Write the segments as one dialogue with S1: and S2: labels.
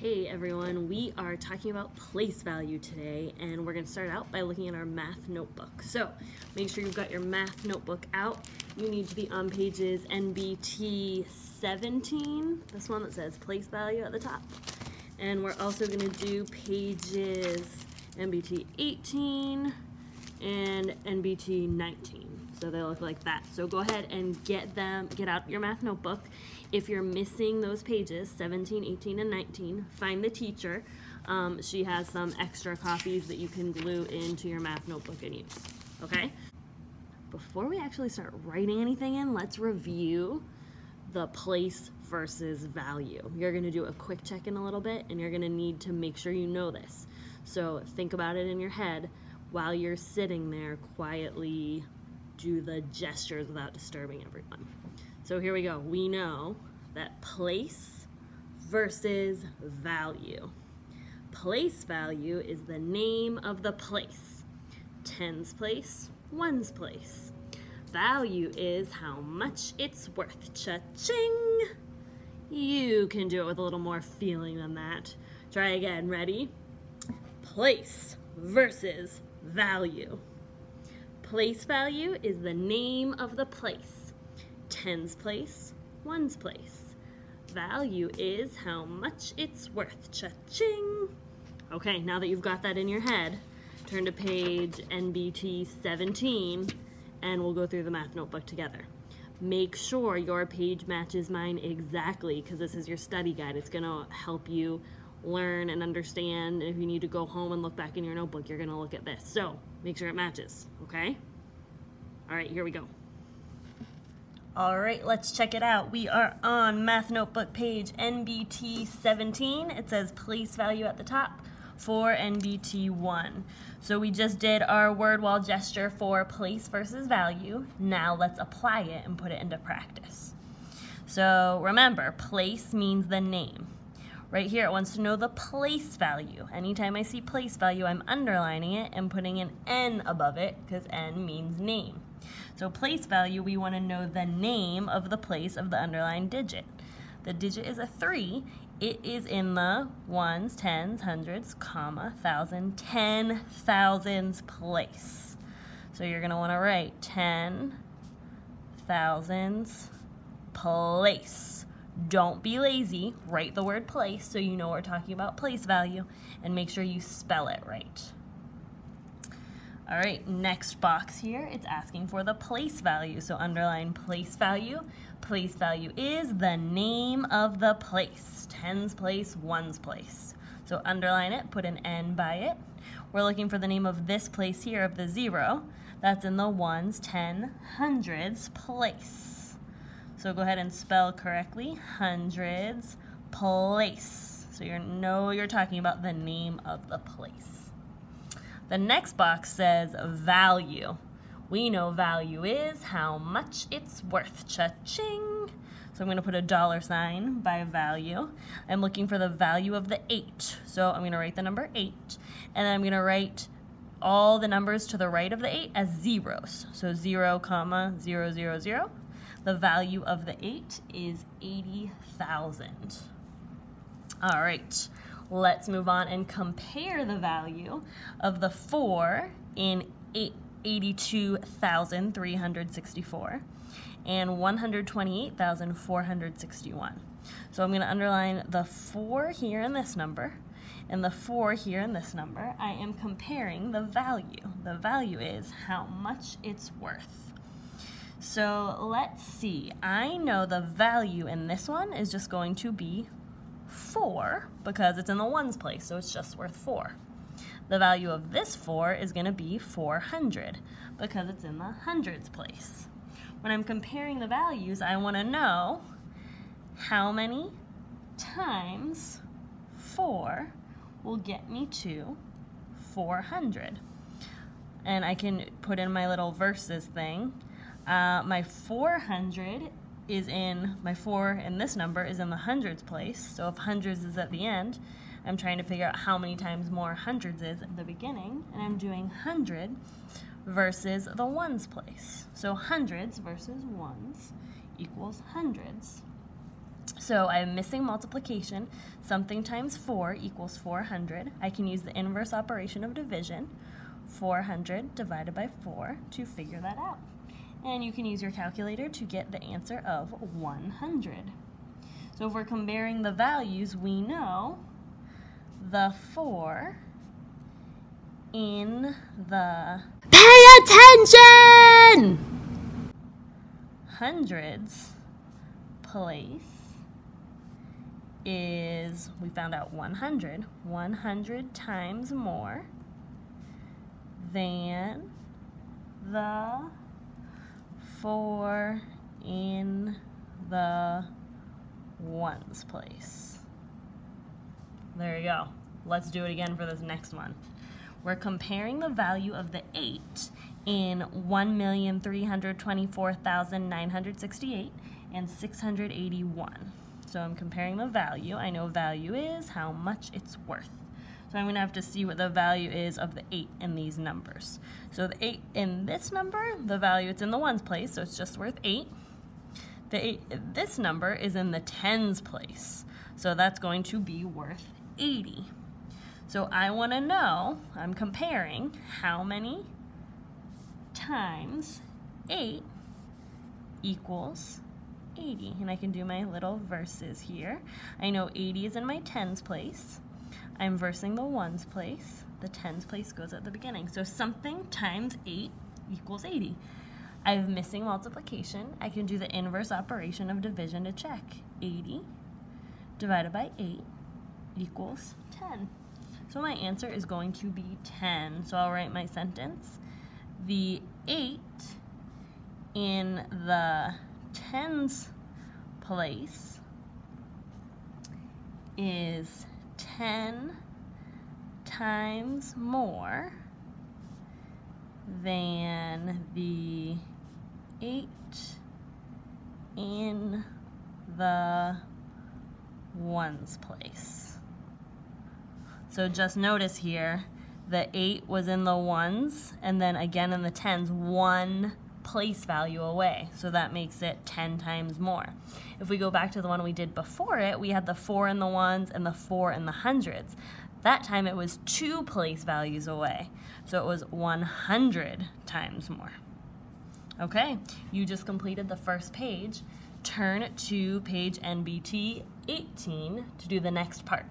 S1: Hey everyone, we are talking about place value today, and we're going to start out by looking at our math notebook. So make sure you've got your math notebook out. You need to be on pages NBT 17, this one that says place value at the top. And we're also going to do pages NBT 18 and NBT 19. So they look like that. So go ahead and get out your math notebook. If you're missing those pages, 17, 18, and 19, find the teacher. She has some extra copies that you can glue into your math notebook and use, okay? Before we actually start writing anything in, let's review the place versus value. You're gonna do a quick check in a little bit, and you're gonna need to make sure you know this. So think about it in your head while you're sitting there quietly. Do the gestures without disturbing everyone. So here we go. We know that place versus value. Place value is the name of the place. Tens place, ones place. Value is how much it's worth. Cha-ching! You can do it with a little more feeling than that. Try again. Ready? Place versus value. Place value is the name of the place. Tens place, ones place. Value is how much it's worth. Cha-ching! Okay, now that you've got that in your head, turn to page NBT 17 and we'll go through the math notebook together. Make sure your page matches mine exactly, because this is your study guide. It's gonna help you learn and understand. If you need to go home and look back in your notebook, you're gonna look at this. So make sure it matches, okay? All right, here we go. All right, let's check it out. We are on math notebook page NBT 17. It says place value at the top for NBT 1. So we just did our word wall gesture for place versus value. Now let's apply it and put it into practice. So remember, place means the name. Right here, it wants to know the place value. Anytime I see place value, I'm underlining it and putting an N above it, because N means name. So place value, we want to know the name of the place of the underlined digit. The digit is a 3. It is in the ones, tens, hundreds, comma, thousand, 10,000s place. So you're going to want to write 10,000s place. Don't be lazy. Write the word place so you know we're talking about place value, and make sure you spell it right. All right, next box here, it's asking for the place value. So underline place value. Place value is the name of the place. Tens place, ones place. So underline it, put an N by it. We're looking for the name of this place here of the 0. That's in the ones, 10, hundreds place. So go ahead and spell correctly, hundreds place. So you know you're talking about the name of the place. The next box says value. We know value is how much it's worth. Cha-ching! So I'm going to put a $sign by value. I'm looking for the value of the 8. So I'm going to write the number 8. And then I'm going to write all the numbers to the right of the 8 as zeros. So 0, 0, 0, 0. The value of the 8 is 80,000. All right, let's move on and compare the value of the 4 in 82,364 and 128,461. So I'm going to underline the 4 here in this number and the 4 here in this number. I am comparing the value. The value is how much it's worth. So let's see, I know the value in this one is just going to be 4 because it's in the ones place, so it's just worth 4. The value of this 4 is going to be 400 because it's in the hundreds place. When I'm comparing the values, I want to know how many times 4 will get me to 400. And I can put in my little verses thing. My 400 is in, my 4 in this number is in the hundreds place, so if hundreds is at the end, I'm trying to figure out how many times more hundreds is at the beginning, and I'm doing 100 versus the ones place. So hundreds versus ones equals hundreds. So I'm missing multiplication. Something times 4 equals 400. I can use the inverse operation of division, 400 divided by 4, to figure that out. And you can use your calculator to get the answer of 100. So if we're comparing the values, we know the 4 in the pay attention hundreds place is, we found out 100. 100 times more than the 4 in the ones place. There you go. Let's do it again for this next one. We're comparing the value of the 8 in 1,324,968 and 681. So I'm comparing the value. I know value is how much it's worth. So I'm going to have to see what the value is of the 8 in these numbers. So the 8 in this number, the value, it's in the ones place, so it's just worth 8. The 8 in this number is in the tens place, so that's going to be worth 80. So I want to know, I'm comparing how many times 8 equals 80. And I can do my little verses here. I know 80 is in my tens place. I'm versing the ones place. The tens place goes at the beginning. So something times 8 equals 80. I'm missing multiplication. I can do the inverse operation of division to check. 80 divided by 8 equals 10. So my answer is going to be 10. So I'll write my sentence. The 8 in the tens place is 10 times more than the 8 in the ones place. So just notice here, the 8 was in the ones, and then again in the tens, one place value away. So that makes it 10 times more. If we go back to the one we did before it, we had the 4 in the ones and the 4 in the hundreds. That time it was 2 place values away. So it was 100 times more. Okay, you just completed the first page. Turn to page NBT 18 to do the next part.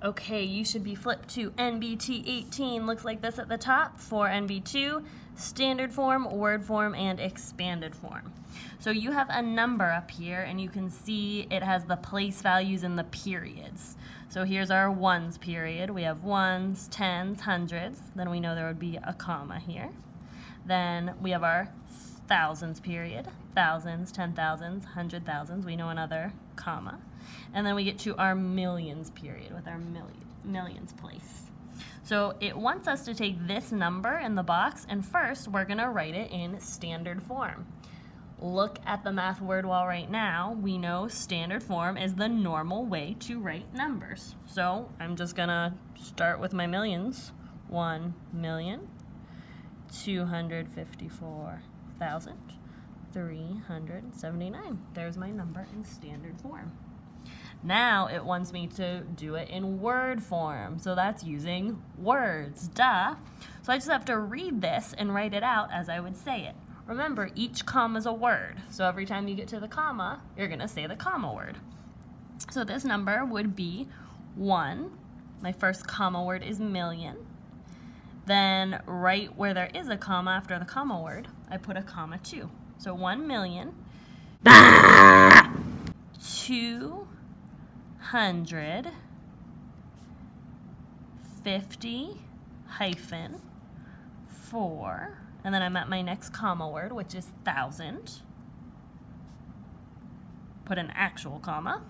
S1: Okay, you should be flipped to NBT 18. Looks like this at the top for NB2, standard form, word form, and expanded form. So you have a number up here, and you can see it has the place values in the periods. So here's our ones period. We have ones, tens, hundreds. Then we know there would be a comma here. Then we have our thousands period, thousands, 10,000s, 100,000s. We know another comma. And then we get to our millions period with our millions place. So it wants us to take this number in the box, and first we're going to write it in standard form. Look at the math word wall right now. We know standard form is the normal way to write numbers. So I'm just going to start with my millions. 1,254,379. There's my number in standard form. Now it wants me to do it in word form, so that's using words, duh. So I just have to read this and write it out as I would say it. Remember, each comma is a word, so every time you get to the comma, you're going to say the comma word. So this number would be 1. My first comma word is million. Then right where there is a comma after the comma word, I put a comma 2. So 1,000,000, 250-4, and then I'm at my next comma word, which is 1,000. Put an actual comma.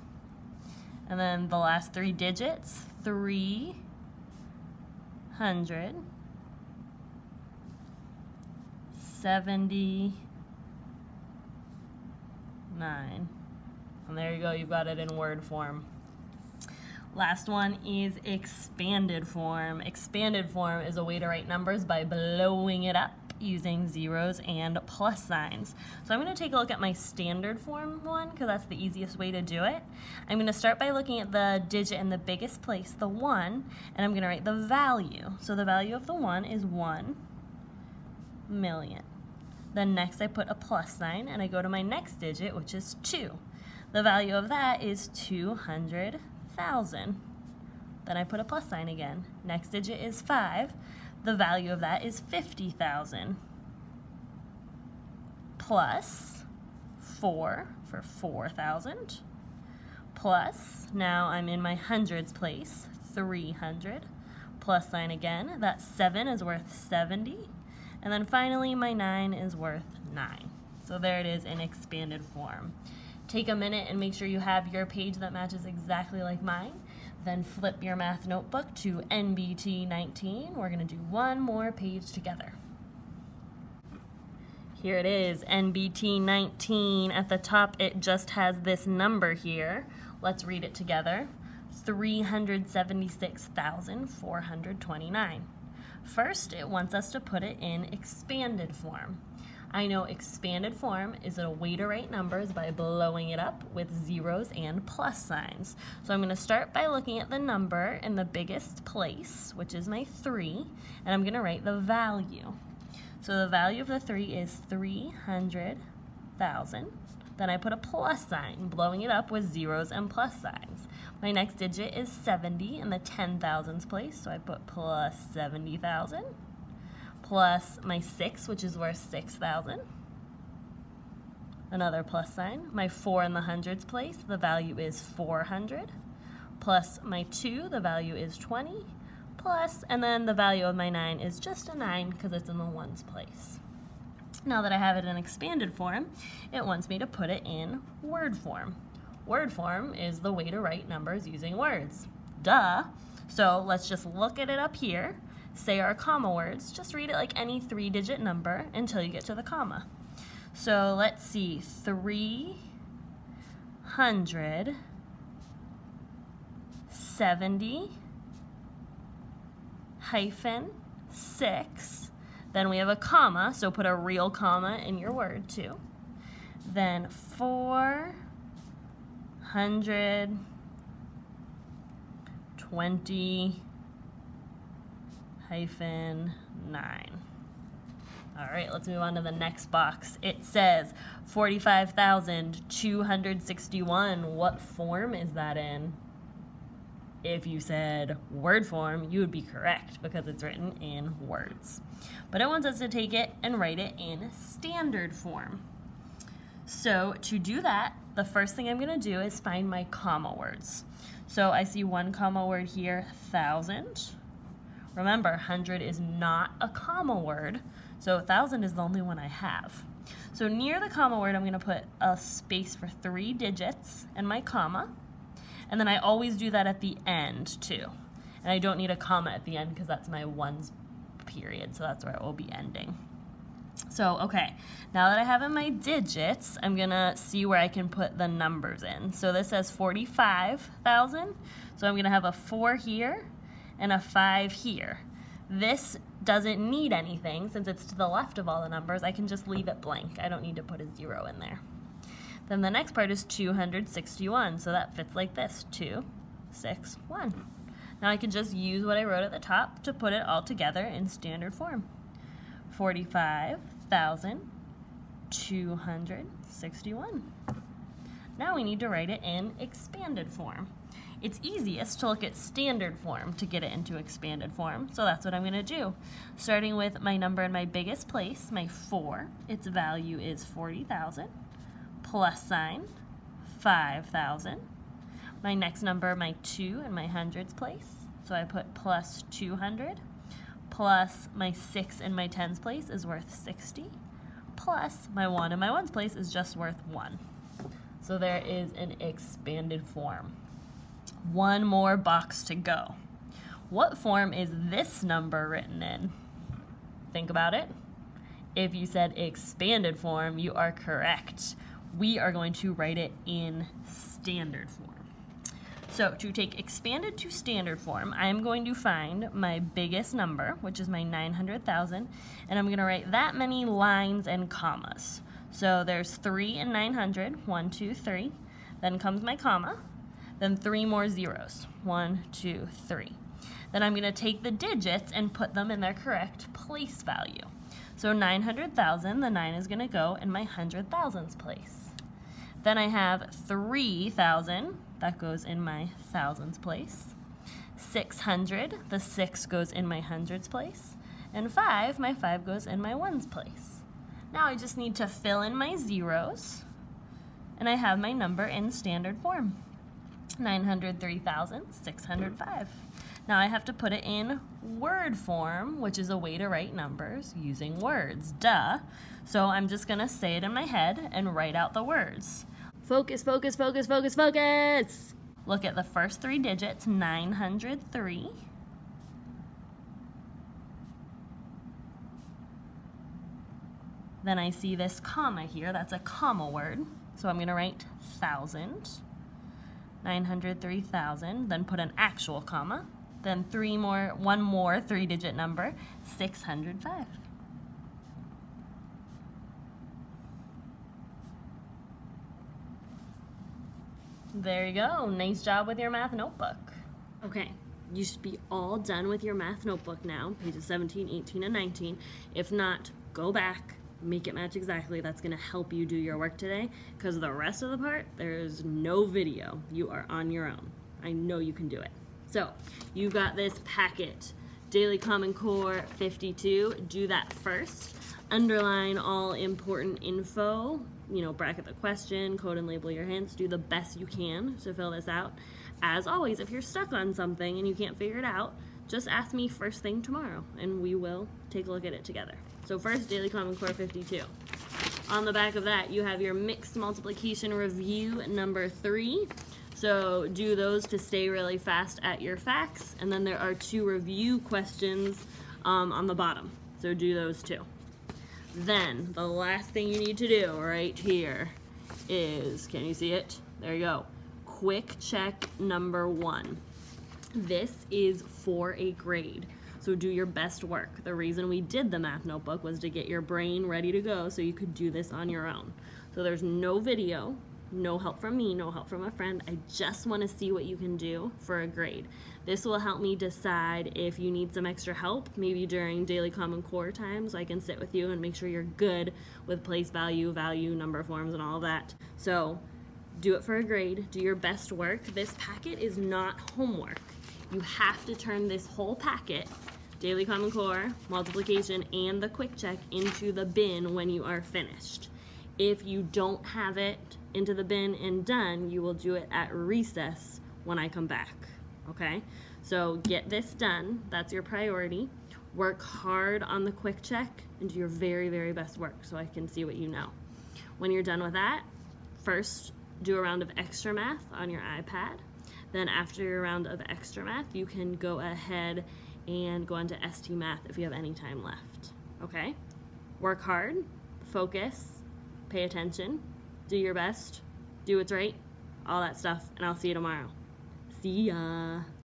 S1: And then the last 3 digits, 379. And there you go, you've got it in word form. Last one is expanded form. Expanded form is a way to write numbers by blowing it up. using zeros and plus signs. So I'm going to take a look at my standard form one because that's the easiest way to do it. I'm going to start by looking at the digit in the biggest place, the 1, and I'm going to write the value. So the value of the 1 is 1 million. Then next I put a plus sign and I go to my next digit, which is 2. The value of that is 200,000. Then I put a plus sign again. Next digit is 5. The value of that is 50,000. Plus 4 for 4,000. Plus, now I'm in my hundreds place, 300. Plus sign again. That 7 is worth 70. And then finally my 9 is worth 9. So there it is in expanded form. Take a minute and make sure you have your page that matches exactly like mine. Then flip your math notebook to NBT 19. We're going to do one more page together. Here it is, NBT 19. At the top, it just has this number here. Let's read it together. 376,429. First, it wants us to put it in expanded form. I know expanded form is a way to write numbers by blowing it up with zeros and plus signs. So I'm going to start by looking at the number in the biggest place, which is my 3, and I'm going to write the value. So the value of the 3 is 300,000. Then I put a plus sign, blowing it up with zeros and plus signs. My next digit is 70 in the 10,000s place, so I put plus 70,000. Plus my 6, which is worth 6,000. Another plus sign. My 4 in the hundreds place, the value is 400. Plus my 2, the value is 20. Plus, and then the value of my 9 is just a 9 because it's in the ones place. Now that I have it in expanded form, it wants me to put it in word form. Word form is the way to write numbers using words. Duh! So let's just look at it up here. Say our comma words, just read it like any 3-digit number until you get to the comma. So let's see, 370-6. Then we have a comma, so put a real comma in your word too. Then 420-9. All right, let's move on to the next box. It says 45,261. What form is that in? If you said word form, you would be correct because it's written in words. But it wants us to take it and write it in standard form. So to do that, the first thing I'm going to do is find my comma words. So I see one comma word here, 1,000. Remember, 100 is not a comma word, so 1,000 is the only one I have. So near the comma word, I'm going to put a space for 3 digits and my comma, and then I always do that at the end too. And I don't need a comma at the end because that's my ones period, so that's where it will be ending. So, okay, now that I have in my digits, I'm going to see where I can put the numbers in. So this says 45,000, so I'm going to have a 4 here and a 5 here. This doesn't need anything. Since it's to the left of all the numbers, I can just leave it blank. I don't need to put a 0 in there. Then the next part is 261, so that fits like this, 261. Now I can just use what I wrote at the top to put it all together in standard form. 45,261. Now we need to write it in expanded form. It's easiest to look at standard form to get it into expanded form, so that's what I'm going to do. Starting with my number in my biggest place, my 4, its value is 40,000, plus sign, 5,000. My next number, my 2 in my hundreds place, so I put plus 200, plus my 6 in my tens place is worth 60, plus my 1 in my ones place is just worth 1. So there is an expanded form. One more box to go. What form is this number written in? Think about it. If you said expanded form, you are correct. We are going to write it in standard form. So to take expanded to standard form, I am going to find my biggest number, which is my 900,000, and I'm going to write that many lines and commas. So there's 3 in 900, 1, 2, 3. Then comes my comma, then 3 more zeros, 1, 2, 3. Then I'm going to take the digits and put them in their correct place value. So 900,000, the 9 is going to go in my hundred thousands place. Then I have 3,000, that goes in my thousands place. 600, the 6 goes in my hundreds place. And 5, my 5 goes in my ones place. Now I just need to fill in my zeros, and I have my number in standard form. 903,605. Now I have to put it in word form, which is a way to write numbers using words, duh. So I'm just gonna say it in my head and write out the words. Focus, focus, focus, focus, focus! Look at the first 3 digits, 903. Then I see this comma here, that's a comma word. So I'm gonna write 1,000, 903,000, then put an actual comma, then one more 3-digit number, 605. There you go, nice job with your math notebook. Okay, you should be all done with your math notebook now, pages 17, 18, and 19. If not, go back, make it match exactly. That's going to help you do your work today, because the rest of the part, there's no video. You are on your own. I know you can do it. So, you got this packet, Daily Common Core 52. Do that first. Underline all important info. You know, bracket the question, code and label your hints. Do the best you can to fill this out. As always, if you're stuck on something and you can't figure it out, just ask me first thing tomorrow, and we will take a look at it together. So first, Daily Common Core 52. On the back of that, you have your mixed multiplication review number 3. So do those to stay really fast at your facts, and then there are 2 review questions on the bottom. So do those too. Then, the last thing you need to do right here is, can you see it? There you go. Quick check number 1. This is for a grade, so do your best work. The reason we did the math notebook was to get your brain ready to go so you could do this on your own. So there's no video, no help from me, no help from a friend. I just want to see what you can do for a grade. This will help me decide if you need some extra help, maybe during Daily Common Core time, so I can sit with you and make sure you're good with place value, number forms, and all of that. So do it for a grade, do your best work. This packet is not homework. You have to turn this whole packet, Daily Common Core, multiplication, and the quick check, into the bin when you are finished. If you don't have it into the bin and done, you will do it at recess when I come back, okay? So get this done, that's your priority. Work hard on the quick check and do your very, very best work so I can see what you know. When you're done with that, first do a round of extra math on your iPad. Then after your round of extra math, you can go ahead and go on to ST Math if you have any time left, okay? Work hard, focus, pay attention, do your best, do what's right, all that stuff, and I'll see you tomorrow. See ya.